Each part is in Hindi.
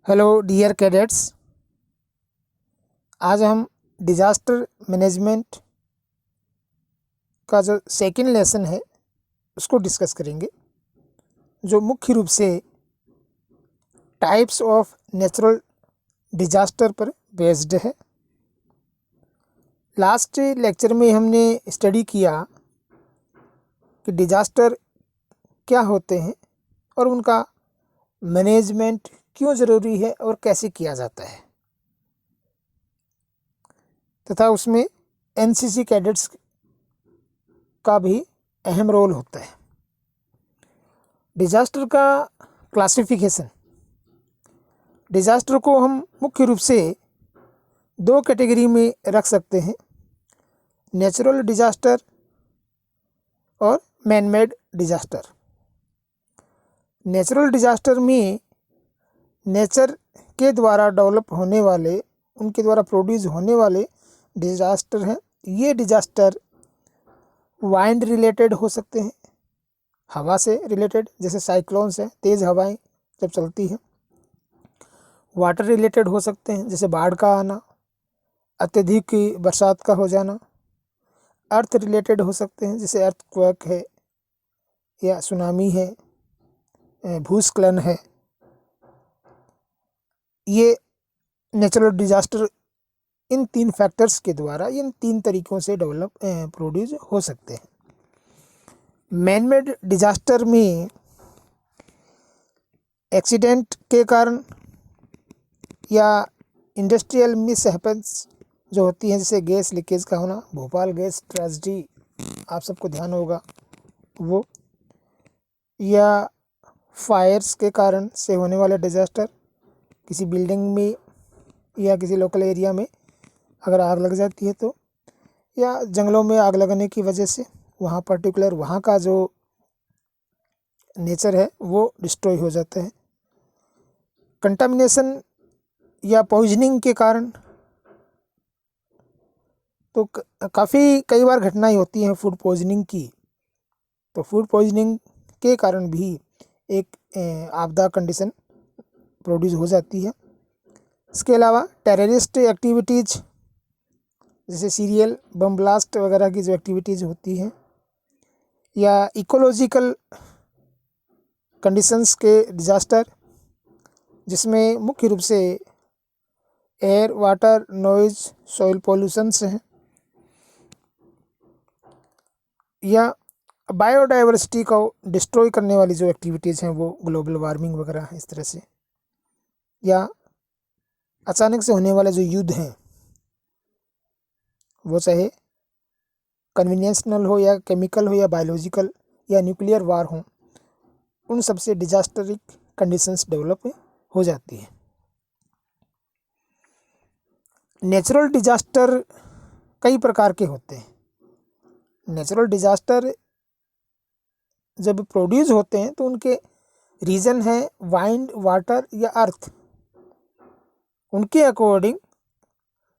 Hello dear cadets. आज हम डिज़ास्टर मैनेजमेंट का जो सेकंड लेसन है उसको डिस्कस करेंगे, जो मुख्य रूप से टाइप्स ऑफ नेचुरल डिज़ास्टर पर बेस्ड है। लास्ट लेक्चर में हमने स्टडी किया कि डिज़ास्टर क्या होते हैं और उनका मैनेजमेंट क्यों ज़रूरी है और कैसे किया जाता है, तथा उसमें एनसीसी कैडेट्स का भी अहम रोल होता है। डिज़ास्टर का क्लासिफिकेशन, डिज़ास्टर को हम मुख्य रूप से दो कैटेगरी में रख सकते हैं, नेचुरल डिज़ास्टर और man made disaster. Natural disaster में नेचर के द्वारा डेवलप होने वाले, उनके द्वारा प्रोड्यूस होने वाले डिज़ास्टर हैं। ये डिज़ास्टर वाइंड रिलेटेड हो सकते हैं, हवा से रिलेटेड, जैसे साइक्लोन्स हैं, तेज़ हवाएं जब चलती हैं। वाटर रिलेटेड हो सकते हैं, जैसे बाढ़ का आना, अत्यधिक बरसात का हो जाना। अर्थ रिलेटेड हो सकते हैं, जैसे अर्थक्वेक है या सुनामी है, भूस्खलन है। ये नेचुरल डिज़ास्टर इन तीन फैक्टर्स के द्वारा, इन तीन तरीक़ों से डेवलप प्रोड्यूस हो सकते हैं। मैन मेड डिज़ास्टर में एक्सीडेंट के कारण या इंडस्ट्रियल मिसहैपेंस जो होती हैं, जैसे गैस लीकेज का होना, भोपाल गैस ट्रेजेडी आप सबको ध्यान होगा वो, या फायर्स के कारण से होने वाले डिज़ास्टर, किसी बिल्डिंग में या किसी लोकल एरिया में अगर आग लग जाती है तो, या जंगलों में आग लगने की वजह से वहाँ पर्टिकुलर वहाँ का जो नेचर है वो डिस्ट्रॉय हो जाता है। कंटामिनेशन या पॉइजनिंग के कारण तो कई बार घटनाएं होती हैं फूड पॉइजनिंग की, तो फूड पॉइजनिंग के कारण भी एक आपदा कंडीशन प्रोड्यूस हो जाती है। इसके अलावा टेररिस्ट एक्टिविटीज़, जैसे सीरियल बम ब्लास्ट वगैरह की जो एक्टिविटीज़ होती हैं, या इकोलॉजिकल कंडीशंस के डिज़ास्टर, जिसमें मुख्य रूप से air, water, noise, soil pollutions हैं, या बायोडाइवर्सिटी को डिस्ट्रॉय करने वाली जो एक्टिविटीज़ हैं वो ग्लोबल वार्मिंग वगैरह इस तरह से, या अचानक से होने वाले जो युद्ध हैं वो चाहे कन्वेंशनल हो या केमिकल हो या बायोलॉजिकल या न्यूक्लियर वार हो, उन सबसे डिजास्टरिक कंडीशंस डेवलप हो जाती है। नेचुरल डिजास्टर कई प्रकार के होते हैं। नेचुरल डिजास्टर जब प्रोड्यूस होते हैं तो उनके रीजन है वाइंड, वाटर या अर्थ। उनके अकॉर्डिंग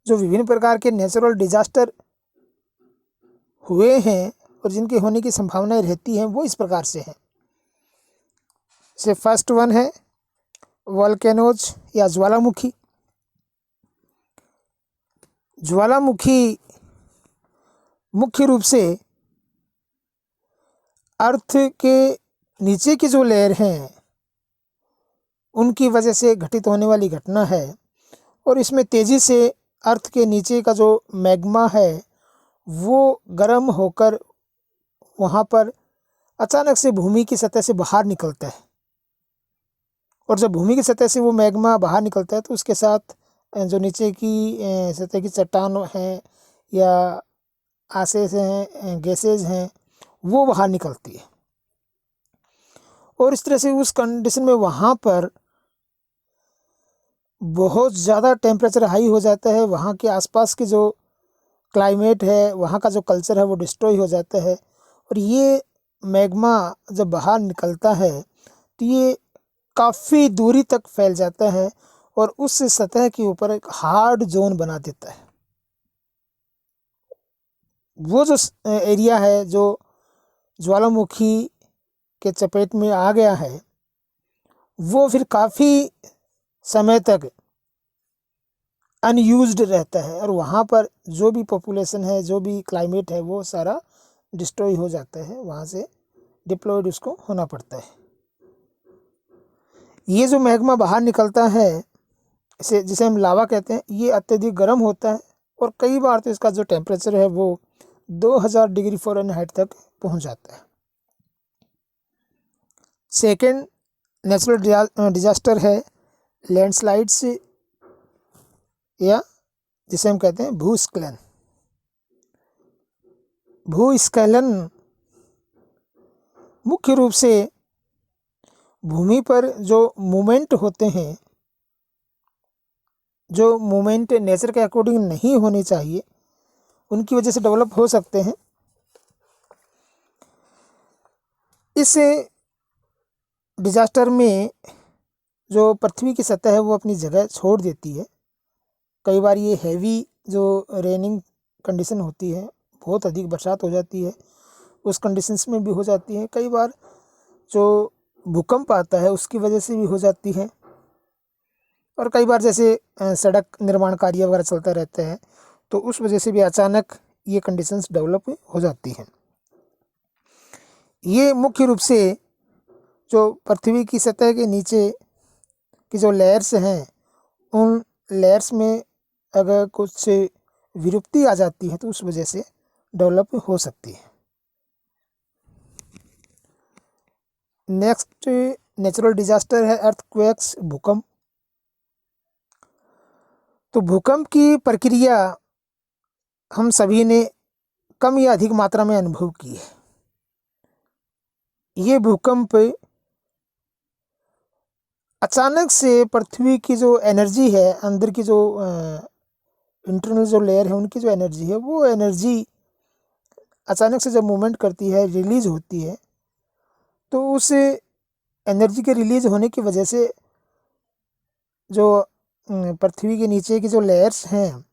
जो विभिन्न प्रकार के नेचुरल डिजास्टर हुए हैं और जिनके होने की संभावनाएं रहती हैं वो इस प्रकार से हैं। जैसे फर्स्ट वन है वोल्केनोज या ज्वालामुखी। ज्वालामुखी मुख्य रूप से अर्थ के नीचे की जो लेयर हैं उनकी वजह से घटित होने वाली घटना है, और इसमें तेज़ी से अर्थ के नीचे का जो मैग्मा है वो गर्म होकर वहाँ पर अचानक से भूमि की सतह से बाहर निकलता है। और जब भूमि की सतह से वो मैग्मा बाहर निकलता है तो उसके साथ जो नीचे की सतह की चट्टान हैं या आशेस हैं, गैसेज हैं, वो बाहर निकलती है। और इस तरह से उस कंडीशन में वहाँ पर बहुत ज़्यादा टेम्परेचर हाई हो जाता है, वहाँ के आसपास के जो क्लाइमेट है, वहाँ का जो कल्चर है वो डिस्ट्रॉय हो जाता है। और ये मैग्मा जब बाहर निकलता है तो ये काफ़ी दूरी तक फैल जाता है और उस सतह के ऊपर एक हार्ड जोन बना देता है। वो जो एरिया है जो ज्वालामुखी के चपेट में आ गया है वो फिर काफ़ी समय तक अनयूज्ड रहता है और वहाँ पर जो भी पॉपुलेशन है, जो भी क्लाइमेट है, वो सारा डिस्ट्रॉय हो जाता है, वहाँ से डिप्लॉयड उसको होना पड़ता है। ये जो मैग्मा बाहर निकलता है, इसे जिसे हम लावा कहते हैं, ये अत्यधिक गर्म होता है और कई बार तो इसका जो टेम्परेचर है वो 2000 डिग्री फ़ारेनहाइट तक पहुंच जाता है। सेकेंड नेचुरल डिजास्टर है लैंडस्लाइड्स, या जिसे हम कहते हैं भूस्खलन। भूस्खलन मुख्य रूप से भूमि पर जो मूवमेंट होते हैं, जो मूवमेंट नेचर के अकॉर्डिंग नहीं होनी चाहिए, उनकी वजह से डेवलप हो सकते हैं। इस डिजास्टर में जो पृथ्वी की सतह है वो अपनी जगह छोड़ देती है। कई बार ये हैवी जो रेनिंग कंडीशन होती है, बहुत अधिक बरसात हो जाती है, उस कंडीशंस में भी हो जाती है। कई बार जो भूकंप आता है उसकी वजह से भी हो जाती है। और कई बार जैसे सड़क निर्माण कार्य वगैरह चलता रहता है तो उस वजह से भी अचानक ये कंडीशंस डेवलप हो जाती हैं। ये मुख्य रूप से जो पृथ्वी की सतह के नीचे की जो लेयर्स हैं, उन लेयर्स में अगर कुछ विरूपता आ जाती है तो उस वजह से डेवलप हो सकती है। नेक्स्ट नेचुरल डिजास्टर है अर्थक्वेक्स, भूकंप। तो भूकंप की प्रक्रिया हम सभी ने कम या अधिक मात्रा में अनुभव की है। ये भूकंप अचानक से पृथ्वी की जो एनर्जी है, अंदर की जो इंटरनल जो लेयर है उनकी जो एनर्जी है, वो एनर्जी अचानक से जब मूवमेंट करती है, रिलीज होती है, तो उस एनर्जी के रिलीज होने की वजह से जो पृथ्वी के नीचे की जो लेयर्स हैं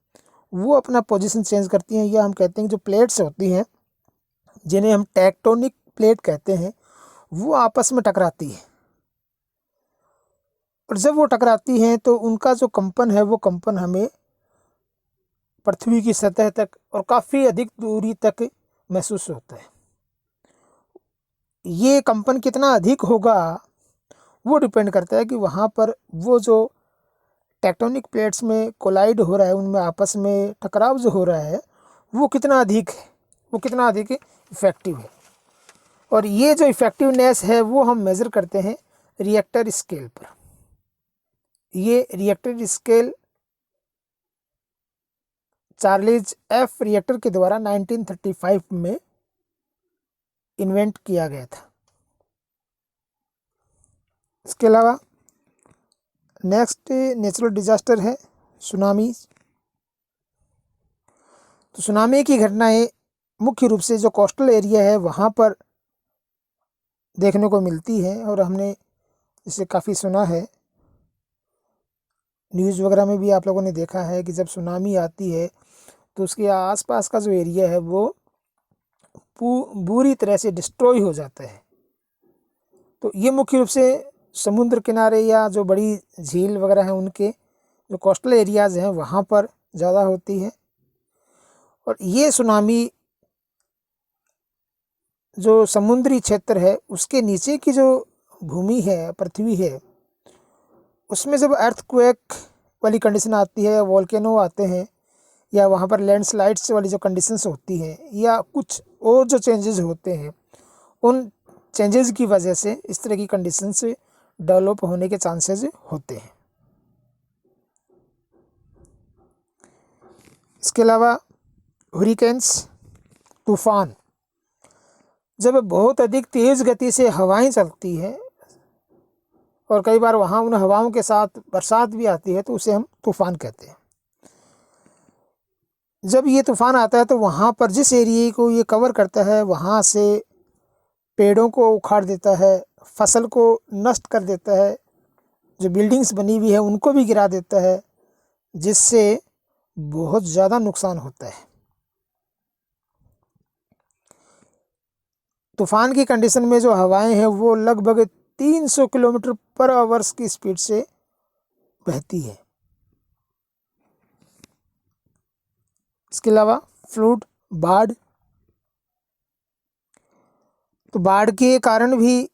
वो अपना पोजीशन चेंज करती हैं, या हम कहते हैं जो प्लेट्स होती हैं जिन्हें हम टेक्टोनिक प्लेट कहते हैं, वो आपस में टकराती है। और जब वो टकराती हैं तो उनका जो कंपन है वो कंपन हमें पृथ्वी की सतह तक और काफ़ी अधिक दूरी तक महसूस होता है। ये कंपन कितना अधिक होगा वो डिपेंड करता है कि वहाँ पर वो जो टेक्टोनिक प्लेट्स में कोलाइड हो रहा है, उनमें आपस में टकराव जो हो रहा है वो कितना अधिक है, वो कितना अधिक इफ़ेक्टिव है। और ये जो इफ़ेक्टिवनेस है वो हम मेज़र करते हैं रिएक्टर स्केल पर। ये Richter scale Charles F reactor के द्वारा 1935 में इन्वेंट किया गया था। इसके अलावा नेक्स्ट नेचुरल डिजास्टर है सुनामी। तो सुनामी की घटनाएं मुख्य रूप से जो कोस्टल एरिया है वहाँ पर देखने को मिलती है, और हमने इसे काफ़ी सुना है, न्यूज़ वगैरह में भी आप लोगों ने देखा है कि जब सुनामी आती है तो उसके आसपास का जो एरिया है वो बुरी तरह से डिस्ट्रॉय हो जाता है। तो ये मुख्य रूप से समुद्र किनारे या जो बड़ी झील वगैरह हैं उनके जो कोस्टल एरियाज़ हैं वहाँ पर ज़्यादा होती है। और ये सुनामी जो समुद्री क्षेत्र है उसके नीचे की जो भूमि है, पृथ्वी है, उसमें जब अर्थक्वेक वाली कंडीशन आती है, वोल्केनो आते हैं, या वहाँ पर लैंडस्लाइड्स वाली जो कंडीशंस होती हैं, या कुछ और जो चेंजेस होते हैं, उन चेंजेस की वजह से इस तरह की कंडीशंस डेवलप होने के चांसेस होते हैं। इसके अलावा हुरिकेन्स, तूफान, जब बहुत अधिक तेज़ गति से हवाएं चलती हैं और कई बार वहाँ उन हवाओं के साथ बरसात भी आती है तो उसे हम तूफान कहते हैं। जब ये तूफान आता है तो वहाँ पर जिस एरिया को ये कवर करता है वहाँ से पेड़ों को उखाड़ देता है, फसल को नष्ट कर देता है, जो बिल्डिंग्स बनी हुई है उनको भी गिरा देता है, जिससे बहुत ज़्यादा नुकसान होता है। तूफान की कंडीशन में जो हवाएं हैं वो लगभग 300 किलोमीटर पर आवर्स की स्पीड से बहती है। इसके अलावा फ्लूड, बाढ़, तो बाढ़ के कारण भी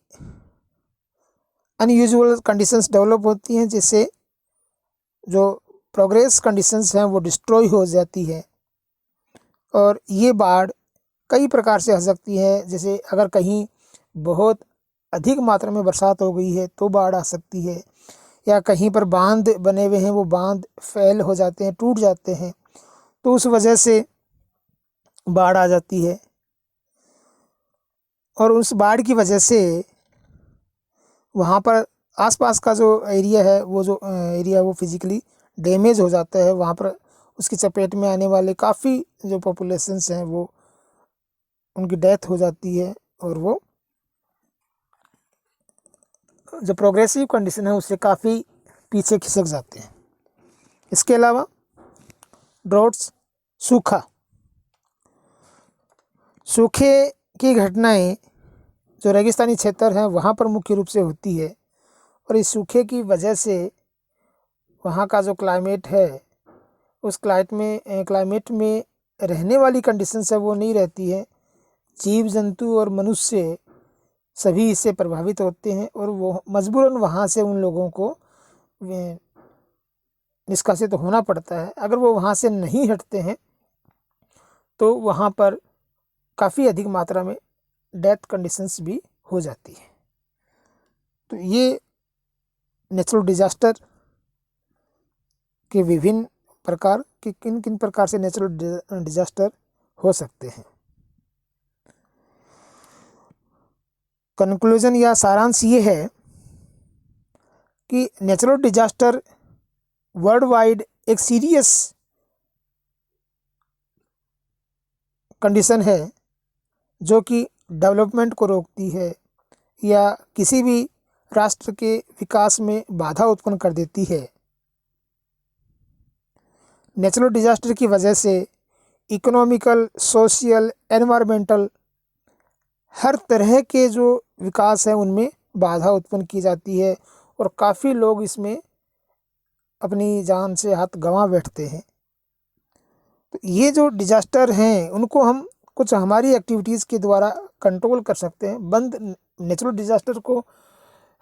अनयूजुअल कंडीशंस डेवलप होती हैं, जिससे जो प्रोग्रेस कंडीशंस हैं वो डिस्ट्रॉय हो जाती है। और ये बाढ़ कई प्रकार से हो सकती है, जैसे अगर कहीं बहुत अधिक मात्रा में बरसात हो गई है तो बाढ़ आ सकती है, या कहीं पर बांध बने हुए हैं वो बांध फेल हो जाते हैं, टूट जाते हैं, तो उस वजह से बाढ़ आ जाती है। और उस बाढ़ की वजह से वहाँ पर आसपास का जो एरिया है वो फिजिकली डैमेज हो जाता है। वहाँ पर उसकी चपेट में आने वाले काफ़ी जो पॉपुलेशंस हैं वो उनकी डेथ हो जाती है, और वो जो प्रोग्रेसिव कंडीशन है उससे काफ़ी पीछे खिसक जाते हैं। इसके अलावा ड्रॉट्स, सूखे की घटनाएं जो रेगिस्तानी क्षेत्र हैं वहाँ पर मुख्य रूप से होती है, और इस सूखे की वजह से वहाँ का जो क्लाइमेट है उस क्लाइमेट में रहने वाली कंडीशंस है वो नहीं रहती है। जीव जंतु और मनुष्य सभी इससे प्रभावित होते हैं, और वो मजबूरन वहाँ से उन लोगों को निष्कासित होना पड़ता है। अगर वो वहाँ से नहीं हटते हैं तो वहाँ पर काफ़ी अधिक मात्रा में डेथ कंडीशंस भी हो जाती है। तो ये नेचुरल डिजास्टर के विभिन्न प्रकार कि किन किन प्रकार से नेचुरल डिजास्टर हो सकते हैं। कंक्लूजन या सारांश ये है कि नेचुरल डिजास्टर वर्ल्ड वाइड एक सीरियस कंडीशन है जो कि डेवलपमेंट को रोकती है या किसी भी राष्ट्र के विकास में बाधा उत्पन्न कर देती है। नेचुरल डिजास्टर की वजह से इकोनॉमिकल, सोशल, एनवायरमेंटल हर तरह के जो विकास है उनमें बाधा उत्पन्न की जाती है, और काफ़ी लोग इसमें अपनी जान से हाथ गंवा बैठते हैं। तो ये जो डिजास्टर हैं उनको हम कुछ हमारी एक्टिविटीज़ के द्वारा कंट्रोल कर सकते हैं। नेचुरल डिजास्टर को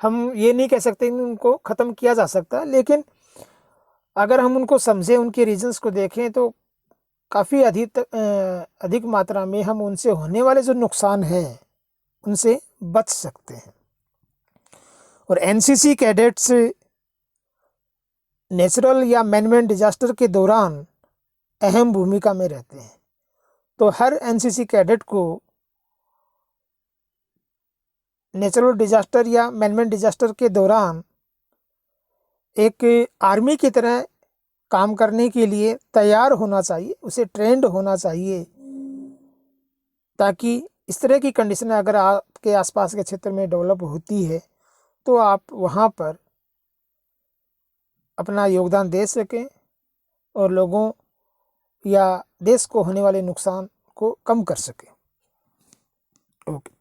हम ये नहीं कह सकते कि उनको ख़त्म किया जा सकता, लेकिन अगर हम उनको समझें, उनके रीजंस को देखें, तो काफ़ी अधिक मात्रा में हम उनसे होने वाले जो नुकसान हैं उनसे बच सकते हैं। और एनसीसी कैडेट्स नेचुरल या मैनमेड डिजास्टर के दौरान अहम भूमिका में रहते हैं। तो हर एनसीसी कैडेट को नेचुरल डिजास्टर या मैनमेड डिजास्टर के दौरान एक आर्मी की तरह काम करने के लिए तैयार होना चाहिए, उसे ट्रेंड होना चाहिए, ताकि इस तरह की कंडीशन अगर आपके आसपास के क्षेत्र में डेवलप होती है तो आप वहाँ पर अपना योगदान दे सकें और लोगों या देश को होने वाले नुकसान को कम कर सकें। ओके।